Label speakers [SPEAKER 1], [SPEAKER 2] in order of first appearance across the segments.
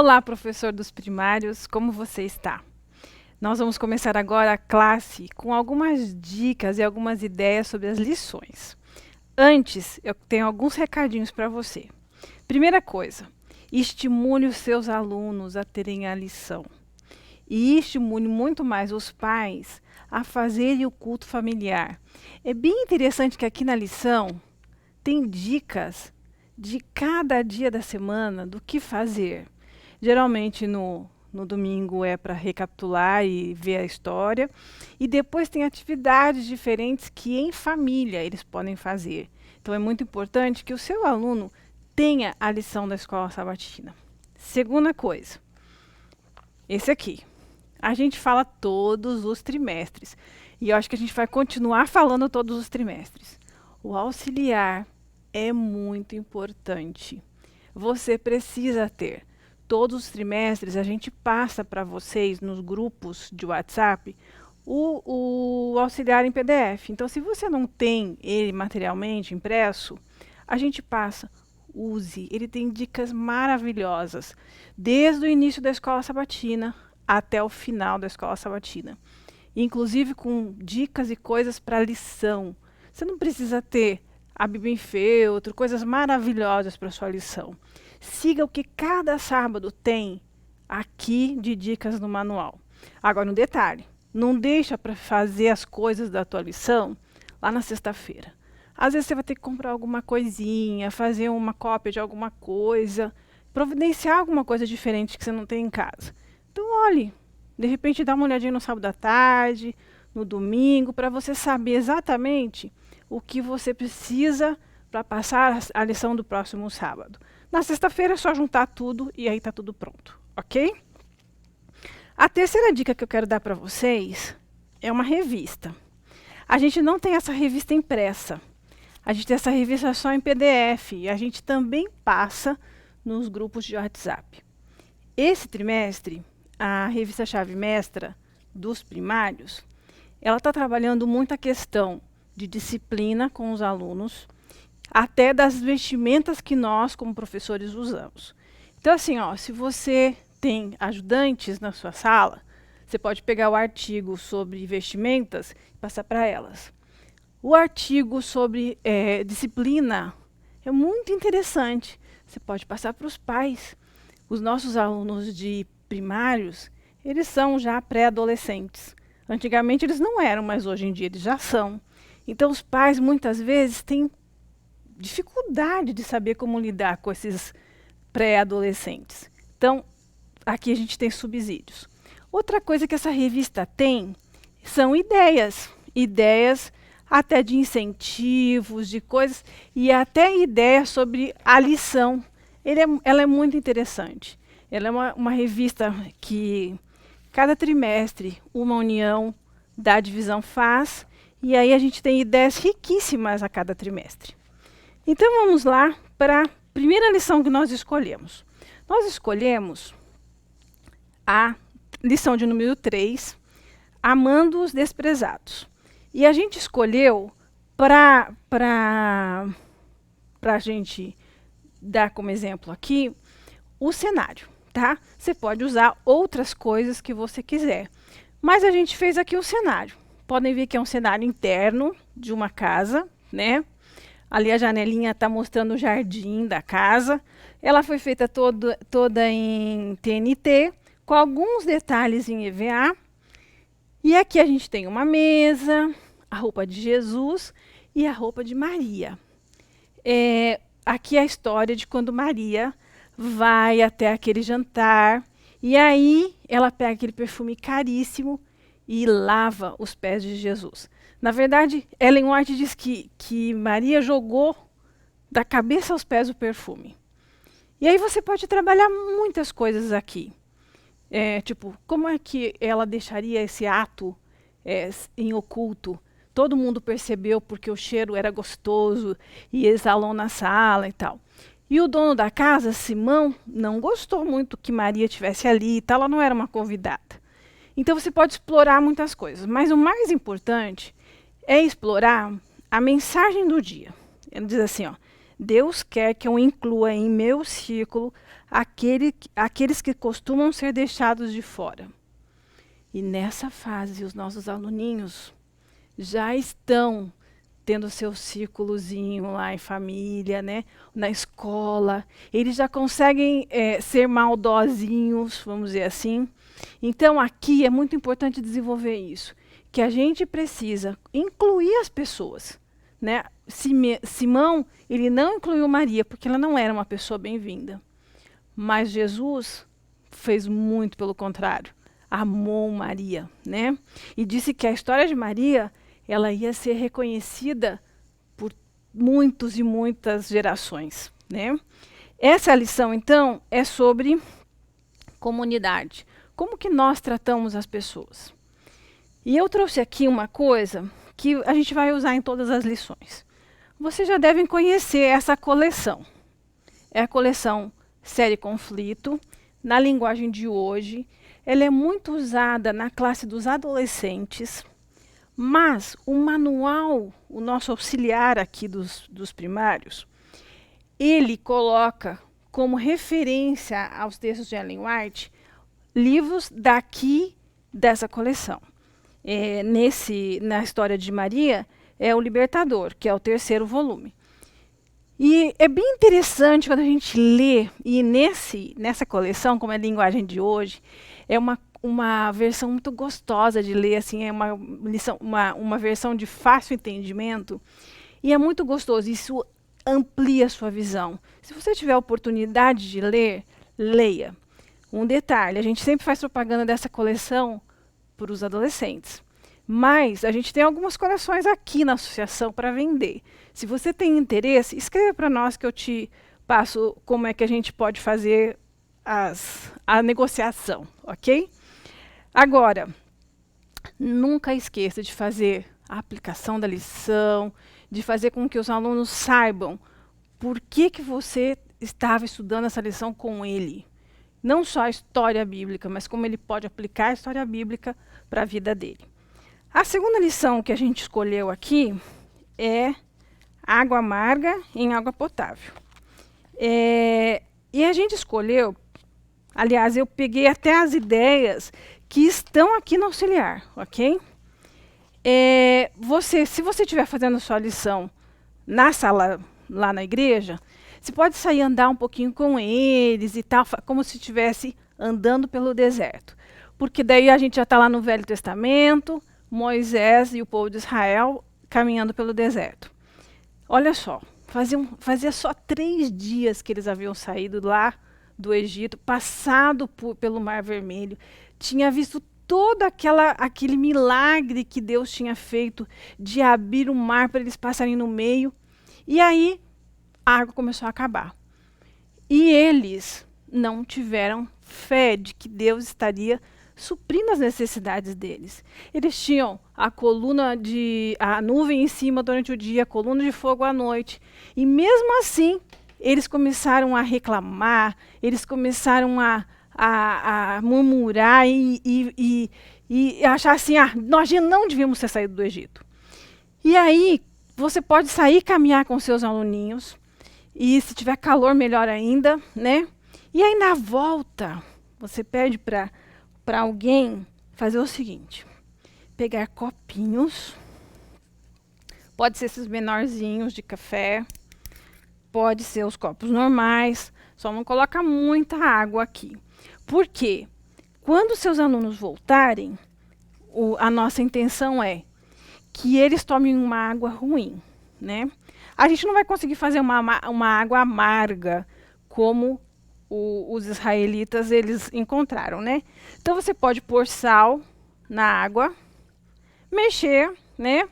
[SPEAKER 1] Olá, professor dos primários, como você está? Nós vamos começar agora a classe com algumas dicas e algumas ideias sobre as lições. Antes, eu tenho alguns recadinhos para você. Primeira coisa, estimule os seus alunos a terem a lição. E estimule muito mais os pais a fazerem o culto familiar. É bem interessante que aqui na lição tem dicas de cada dia da semana do que fazer. Geralmente no domingo é para recapitular e ver a história. E depois tem atividades diferentes que em família eles podem fazer. Então é muito importante que o seu aluno tenha a lição da escola sabatina. Segunda coisa, esse aqui. A gente fala todos os trimestres. E eu acho que a gente vai continuar falando todos os trimestres. O auxiliar é muito importante. Você precisa ter. Todos os trimestres a gente passa para vocês nos grupos de WhatsApp o auxiliar em PDF. Então, se você não tem ele materialmente impresso, a gente passa. Use, ele tem dicas maravilhosas, desde o início da escola sabatina até o final da escola sabatina. Inclusive com dicas e coisas para lição. Você não precisa ter a Bíblia em feltro, coisas maravilhosas para sua lição. Siga o que cada sábado tem aqui de dicas no manual. Agora, um detalhe, não deixa para fazer as coisas da tua lição lá na sexta-feira. Às vezes você vai ter que comprar alguma coisinha, fazer uma cópia de alguma coisa, providenciar alguma coisa diferente que você não tem em casa. Então, olhe, de repente dá uma olhadinha no sábado à tarde, no domingo, para você saber exatamente o que você precisa para passar a lição do próximo sábado. Na sexta-feira é só juntar tudo e aí está tudo pronto, ok? A terceira dica que eu quero dar para vocês é uma revista. A gente não tem essa revista impressa. A gente tem essa revista só em PDF e a gente também passa nos grupos de WhatsApp. Esse trimestre, a revista Chave Mestra dos primários, ela está trabalhando muito a questão de disciplina com os alunos, até das vestimentas que nós, como professores, usamos. Então, assim, ó, se você tem ajudantes na sua sala, você pode pegar o artigo sobre vestimentas e passar para elas. O artigo sobre disciplina é muito interessante. Você pode passar para os pais. Os nossos alunos de primários, eles são já pré-adolescentes. Antigamente eles não eram, mas hoje em dia eles já são. Então os pais muitas vezes têm dificuldade de saber como lidar com esses pré-adolescentes. Então, aqui a gente tem subsídios. Outra coisa que essa revista tem são ideias. Ideias até de incentivos, de coisas, e até ideias sobre a lição. Ela é muito interessante. Ela é uma revista que cada trimestre uma união da divisão faz, e aí a gente tem ideias riquíssimas a cada trimestre. Então vamos lá para a primeira lição que nós escolhemos. Nós escolhemos a lição de número 3, Amando os Desprezados. E a gente escolheu para a gente dar como exemplo aqui o cenário, tá? Você pode usar outras coisas que você quiser. Mas a gente fez aqui o cenário. Podem ver que é um cenário interno de uma casa, né? Ali a janelinha está mostrando o jardim da casa. Ela foi feita toda em TNT, com alguns detalhes em EVA. E aqui a gente tem uma mesa, a roupa de Jesus e a roupa de Maria. Aqui é a história de quando Maria vai até aquele jantar. E aí ela pega aquele perfume caríssimo e lava os pés de Jesus. Na verdade, Ellen White diz que Maria jogou da cabeça aos pés o perfume. E aí você pode trabalhar muitas coisas aqui. Tipo, como é que ela deixaria esse ato em oculto? Todo mundo percebeu porque o cheiro era gostoso e exalou na sala e tal. E o dono da casa, Simão, não gostou muito que Maria estivesse ali e tal, ela não era uma convidada. Então você pode explorar muitas coisas, mas o mais importante é explorar a mensagem do dia. Ele diz assim, ó, Deus quer que eu inclua em meu círculo aqueles que costumam ser deixados de fora. E nessa fase, os nossos aluninhos já estão tendo seu círculozinho lá em família, né? Na escola. Eles já conseguem ser maldosinhos, vamos dizer assim. Então, aqui é muito importante desenvolver isso, que a gente precisa incluir as pessoas, né? Simão, ele não incluiu Maria, porque ela não era uma pessoa bem-vinda. Mas Jesus fez muito pelo contrário. Amou Maria, né? E disse que a história de Maria, ela ia ser reconhecida por muitos e muitas gerações, né? Essa lição, então, é sobre comunidade. Como que nós tratamos as pessoas? E eu trouxe aqui uma coisa que a gente vai usar em todas as lições. Vocês já devem conhecer essa coleção. É a coleção Série Conflito, na linguagem de hoje. Ela é muito usada na classe dos adolescentes, mas o manual, o nosso auxiliar aqui dos primários, ele coloca como referência aos textos de Ellen White livros dessa coleção. Na história de Maria, é o Libertador, que é o 3º volume. E é bem interessante quando a gente lê, e nessa coleção, como é a linguagem de hoje, é uma versão muito gostosa de ler, assim, é uma versão de fácil entendimento, e é muito gostoso, isso amplia a sua visão. Se você tiver a oportunidade de ler, leia. Um detalhe, a gente sempre faz propaganda dessa coleção para os adolescentes, mas a gente tem algumas coleções aqui na associação para vender. Se você tem interesse, escreva para nós que eu te passo como é que a gente pode fazer a negociação, ok? Agora, nunca esqueça de fazer a aplicação da lição, de fazer com que os alunos saibam por que você estava estudando essa lição com ele. Não só a história bíblica, mas como ele pode aplicar a história bíblica para a vida dele. A segunda lição que a gente escolheu aqui é água amarga em água potável. E a gente escolheu, aliás, eu peguei até as ideias que estão aqui no auxiliar, ok? Se você estiver fazendo a sua lição na sala, lá na igreja, você pode sair andar um pouquinho com eles e tal, como se estivesse andando pelo deserto. Porque daí a gente já está lá no Velho Testamento, Moisés e o povo de Israel caminhando pelo deserto. Olha só, fazia só 3 dias que eles haviam saído lá do Egito, passado pelo Mar Vermelho, tinha visto todo aquele milagre que Deus tinha feito de abrir o mar para eles passarem no meio. E aí a água começou a acabar. E eles não tiveram fé de que Deus estaria suprindo as necessidades deles. Eles tinham a nuvem em cima durante o dia, a coluna de fogo à noite. E mesmo assim, eles começaram a reclamar, eles começaram a murmurar e achar assim, nós não devíamos ter saído do Egito. E aí, você pode sair e caminhar com seus aluninhos, e se tiver calor, melhor ainda, né? E aí, na volta, você pede para alguém fazer o seguinte: pegar copinhos, pode ser esses menorzinhos de café, pode ser os copos normais, só não coloca muita água aqui. Por quê? Quando seus alunos voltarem, a nossa intenção é que eles tomem uma água ruim, né? A gente não vai conseguir fazer uma água amarga como os israelitas eles encontraram, né? Então você pode pôr sal na água, mexer, né?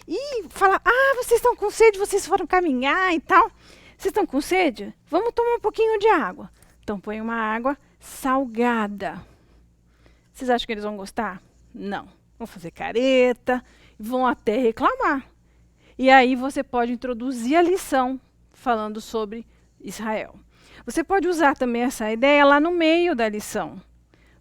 [SPEAKER 1] E falar: vocês estão com sede, vocês foram caminhar e tal. Vocês estão com sede? Vamos tomar um pouquinho de água. Então põe uma água salgada. Vocês acham que eles vão gostar? Não. Vão fazer careta, vão até reclamar. E aí você pode introduzir a lição falando sobre Israel. Você pode usar também essa ideia lá no meio da lição.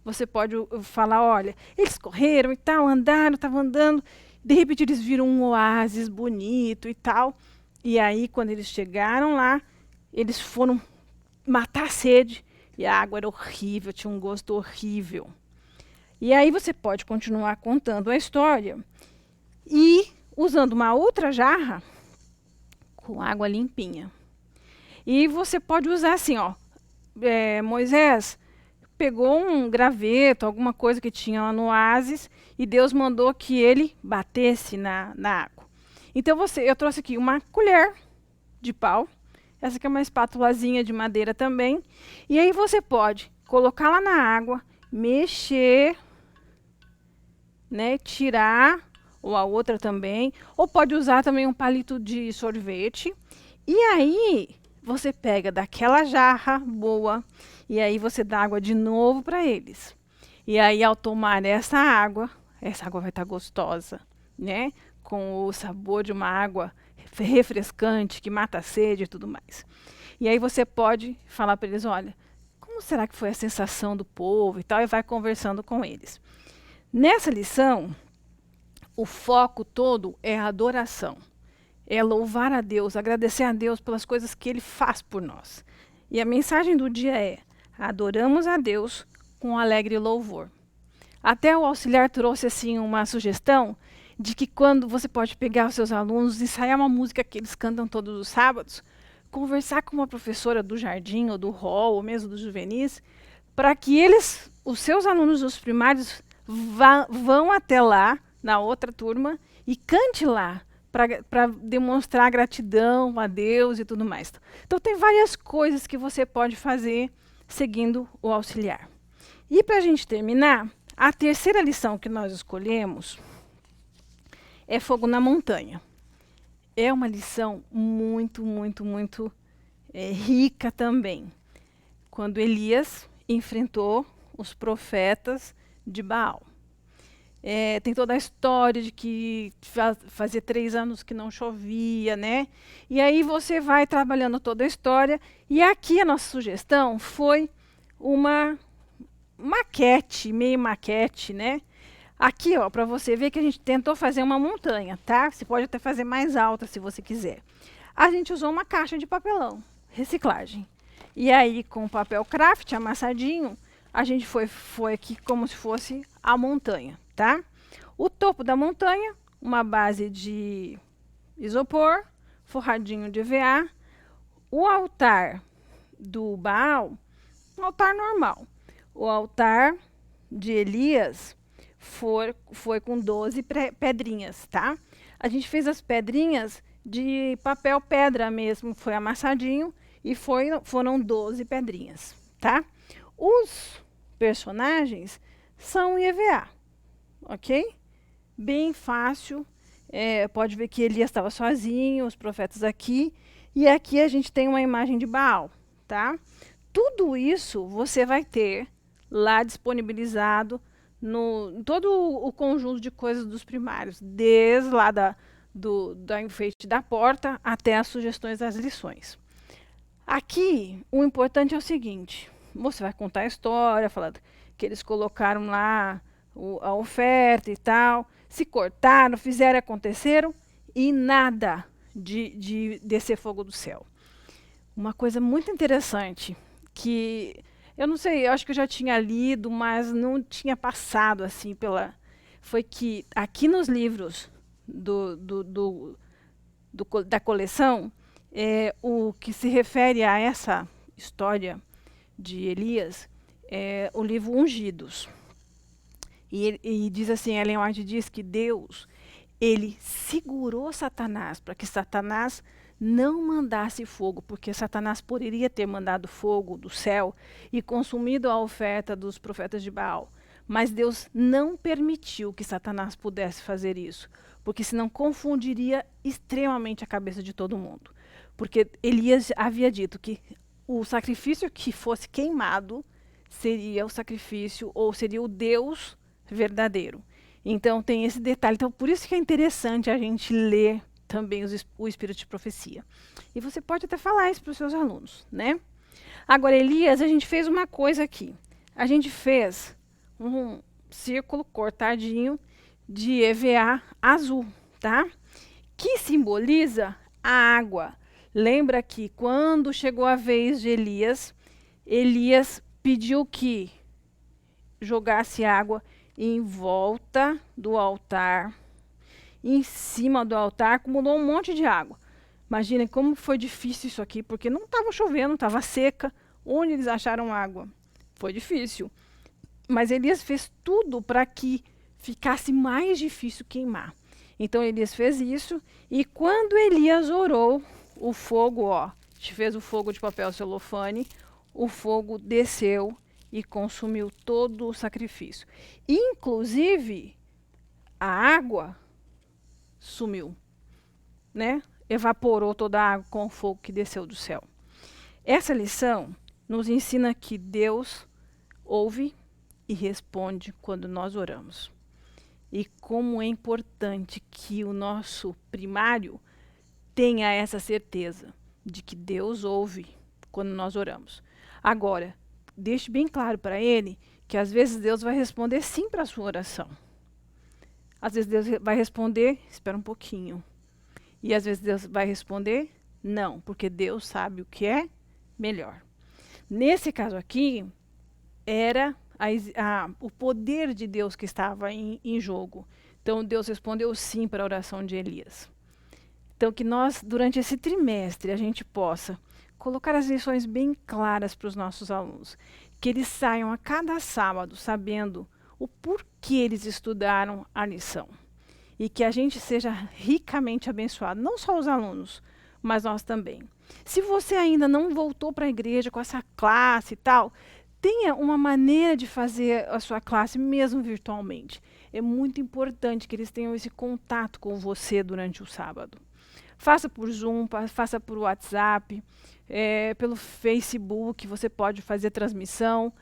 [SPEAKER 1] Você pode falar: olha, eles correram e tal, andaram, estavam andando, de repente eles viram um oásis bonito e tal. E aí, quando eles chegaram lá, eles foram matar a sede e a água era horrível, tinha um gosto horrível. E aí você pode continuar contando a história e usando uma outra jarra com água limpinha. E você pode usar assim, ó, Moisés pegou um graveto, alguma coisa que tinha lá no oásis, e Deus mandou que ele batesse na água. Então eu trouxe aqui uma colher de pau, essa aqui é uma espátulazinha de madeira também, e aí você pode colocar lá na água, mexer, né, tirar, ou a outra também, ou pode usar também um palito de sorvete, e aí você pega daquela jarra boa, e aí você dá água de novo para eles. E aí, ao tomar essa água vai estar gostosa, né? Com o sabor de uma água refrescante, que mata a sede e tudo mais. E aí você pode falar para eles, olha, como será que foi a sensação do povo e tal, e vai conversando com eles. Nessa lição, o foco todo é a adoração. É louvar a Deus, agradecer a Deus pelas coisas que Ele faz por nós. E a mensagem do dia é: adoramos a Deus com alegre louvor. Até o auxiliar trouxe assim uma sugestão de que quando você pode pegar os seus alunos, ensaiar uma música que eles cantam todos os sábados, conversar com uma professora do jardim ou do hall ou mesmo do juvenis, para que os seus alunos dos primários vão até lá na outra turma e cante lá, para demonstrar gratidão a Deus e tudo mais. Então tem várias coisas que você pode fazer seguindo o auxiliar. E para a gente terminar, a terceira lição que nós escolhemos é Fogo na Montanha. É uma lição muito, muito, muito rica também. Quando Elias enfrentou os profetas de Baal. Tem toda a história de que fazia 3 anos que não chovia, né? E aí você vai trabalhando toda a história. E aqui a nossa sugestão foi uma maquete, meio maquete, né? Aqui, ó, para você ver que a gente tentou fazer uma montanha, tá? Você pode até fazer mais alta se você quiser. A gente usou uma caixa de papelão, reciclagem. E aí, com papel craft amassadinho, a gente foi aqui como se fosse a montanha, tá? O topo da montanha, uma base de isopor, forradinho de EVA. O altar do Baal, um altar normal. O altar de Elias foi com 12 pedrinhas, tá? A gente fez as pedrinhas de papel pedra mesmo, foi amassadinho e foram 12 pedrinhas, tá? Os personagens são em EVA, ok? Bem fácil, pode ver que Elias estava sozinho, os profetas aqui, e aqui a gente tem uma imagem de Baal, tá? Tudo isso você vai ter lá disponibilizado no todo o conjunto de coisas dos primários, desde lá da enfeite da porta até as sugestões das lições. Aqui, o importante é o seguinte, você vai contar a história, falando que eles colocaram lá a oferta e tal, se cortaram, fizeram, aconteceram, e nada de descer fogo do céu. Uma coisa muito interessante, que eu não sei, eu acho que eu já tinha lido, mas não tinha passado assim foi que aqui nos livros da coleção, o que se refere a essa história de Elias é o livro Ungidos. E diz assim, Ellen White diz que Deus, ele segurou Satanás para que Satanás não mandasse fogo, porque Satanás poderia ter mandado fogo do céu e consumido a oferta dos profetas de Baal. Mas Deus não permitiu que Satanás pudesse fazer isso, porque senão confundiria extremamente a cabeça de todo mundo. Porque Elias havia dito que o sacrifício que fosse queimado seria o sacrifício, ou seria o Deus verdadeiro. Então tem esse detalhe. Então por isso que é interessante a gente ler também o Espírito de Profecia. E você pode até falar isso para os seus alunos, né? Agora, Elias, a gente fez uma coisa aqui. A gente fez um círculo cortadinho de EVA azul, tá? Que simboliza a água. Lembra que quando chegou a vez de Elias, Elias pediu que jogasse água em volta do altar, em cima do altar, acumulou um monte de água. Imaginem como foi difícil isso aqui, porque não estava chovendo, estava seca. Onde eles acharam água? Foi difícil. Mas Elias fez tudo para que ficasse mais difícil queimar. Então Elias fez isso, e quando Elias orou, o fogo, ó, fez o fogo de papel celofane, o fogo desceu e consumiu todo o sacrifício. Inclusive, a água sumiu, né? Evaporou toda a água com o fogo que desceu do céu. Essa lição nos ensina que Deus ouve e responde quando nós oramos. E como é importante que o nosso primário tenha essa certeza de que Deus ouve quando nós oramos. Agora, deixe bem claro para ele que às vezes Deus vai responder sim para a sua oração. Às vezes Deus vai responder, espera um pouquinho. E às vezes Deus vai responder, não, porque Deus sabe o que é melhor. Nesse caso aqui, era o poder de Deus que estava em jogo. Então Deus respondeu sim para a oração de Elias. Então que nós, durante esse trimestre, a gente possa colocar as lições bem claras para os nossos alunos. Que eles saiam a cada sábado sabendo o porquê eles estudaram a lição. E que a gente seja ricamente abençoado, não só os alunos, mas nós também. Se você ainda não voltou para a igreja com essa classe e tal, tenha uma maneira de fazer a sua classe mesmo virtualmente. É muito importante que eles tenham esse contato com você durante o sábado. Faça por Zoom, faça por WhatsApp, pelo Facebook, você pode fazer transmissão.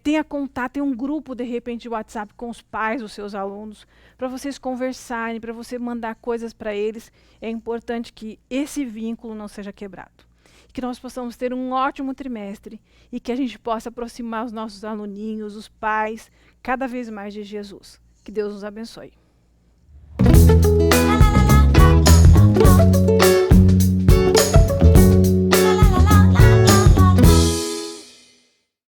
[SPEAKER 1] Tenha contato, tenha um grupo, de repente, de WhatsApp com os pais dos seus alunos, para vocês conversarem, para você mandar coisas para eles. É importante que esse vínculo não seja quebrado. Que nós possamos ter um ótimo trimestre e que a gente possa aproximar os nossos aluninhos, os pais, cada vez mais de Jesus. Que Deus nos abençoe.